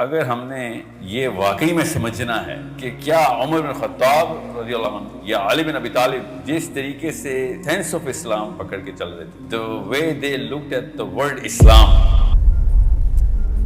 اگر ہم نے یہ واقعی میں سمجھنا ہے کہ کیا عمر بن خطاب رضی اللہ عنہ یا علی بن ابی طالب جس طریقے سے سینس آف اسلام پکڑ کے چل رہے تھے، the way they looked at the word اسلام،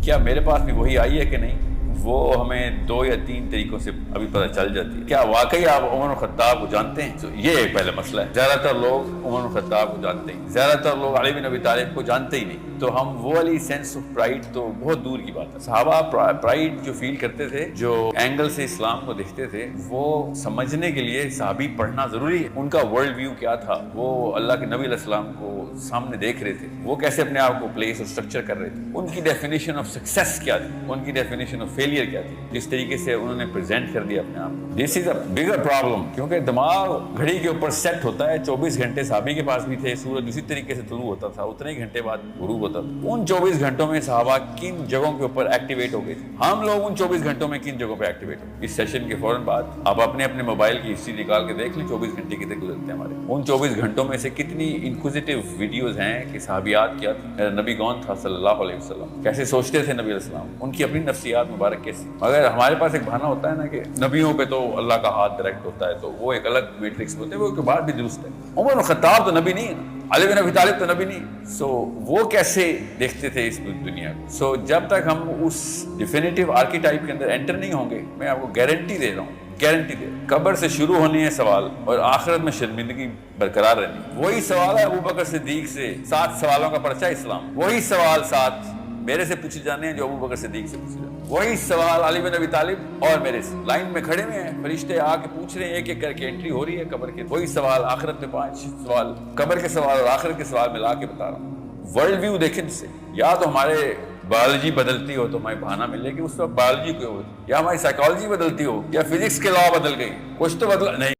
کیا میرے پاس بھی وہی آئی ہے کہ نہیں؟ وہ ہمیں 2 یا 3 طریقوں سے ابھی پتہ چل جاتی ہے۔ کیا واقعی آپ عمر بن خطاب کو جانتے ہیں؟ تو یہ ایک پہلا مسئلہ ہے۔ زیادہ تر لوگ عمر بن خطاب کو جانتے ہیں، زیادہ تر لوگ علی بن ابی طالب کو جانتے ہی نہیں۔ تو ہم وہ والی سینس آف پرائڈ تو بہت دور کی بات ہے۔ صحابہ پرائڈ جو فیل کرتے تھے، جو اینگل سے اسلام کو دیکھتے تھے، وہ سمجھنے کے لیے صحابی پڑھنا ضروری ہے۔ ان کا ورلڈ ویو کیا تھا، وہ اللہ کے نبی علیہ السلام کو سامنے دیکھ رہے تھے، وہ کیسے اپنے آپ کو پلیس اور اسٹرکچر کر رہے تھے، ان کی ڈیفینیشن آف سکسیس کیا تھی، ان کی ڈیفینیشن آف فیلئر کیا تھی، جس طریقے سے انہوں نے پریزنٹ کر دیا اپنے آپ کو۔ دس از اے بگر پرابلم، کیونکہ دماغ گھڑی کے اوپر سیٹ ہوتا ہے۔ 24 گھنٹے صحابی کے پاس بھی تھے، سورج اسی طریقے سے طلوع ہوتا تھا، اتنے ہی گھنٹے بعد غروب ہوتا تھا۔ ان 24 گھنٹوں میں صحابہ کن جگہوں کے اوپر ایکٹیویٹ ہو گئے تھے؟ ہم لوگ ان 24 گھنٹوں میں کن جگہوں پہ ایکٹیویٹ ہو؟ اس سیشن کے فوراً بعد آپ اپنے موبائل کی ہسٹری نکال کے دیکھ لیں، 24 گھنٹے کتنے گزرتے ہیں ہمارے۔ ان 24 گھنٹوں میں سے کتنی انکوزیٹو ویڈیوز ہیں کہ صحابیات کیا تھی، میرا نبی کون تھا صلی اللہ علیہ وسلم، کیسے سوچتے تھے نبی علیہ السلام، ان کی اپنی نفسیات مبارک کیسی۔ اگر ہمارے پاس ایک بہانہ ہوتا ہے نا کہ نبیوں پہ تو اللہ کا ہاتھ ڈائریکٹ ہوتا ہے، تو وہ ایک الگ میٹرکس ہوتے ہیں، وہ کے بعد بھی درست ہے۔ عمر بن خطاب تو نبی نہیں ہے نا، علی بن ابی طالب تو نبی نہیں، سو وہ کیسے دیکھتے تھے اس دنیا کو؟ سو جب تک ہم اس ڈیفینیٹو آرکیٹائپ کے اندر انٹر نہیں ہوں گے، میں آپ کو گارنٹی دے رہا ہوں، گارنٹی دے، قبر سے شروع ہونی ہے سوال، اور آخرت میں شرمندگی برقرار رہنی۔ وہی سوال ہے ابو بکر صدیق سے، 7 سوالوں کا پرچہ اسلام، وہی سوال 7 میرے سے پوچھے جانے ہیں جو ابو بکر صدیق سے پوچھے جانے ہیں، وہی سوال علی بن ابی طالب اور میرے سے لائن میں کھڑے ہوئے ہیں، فرشتے آ کے پوچھ رہے ہیں، ایک ایک کر کے انٹری ہو رہی ہے قبر کے۔ وہی سوال آخرت میں 5 سوال، قبر کے سوال اور آخرت کے سوال ملا کے بتا رہا ہوں۔ ورلڈ ویو دیکھیں اس سے، یا تو ہمارے بایولوجی بدلتی ہو تو ہمیں بہانہ ملے کہ اس وقت بایولوجی کو، یا ہماری سائیکالوجی بدلتی ہو، یا فزکس کے لا بدل گئی، کچھ تو بدلا نہیں۔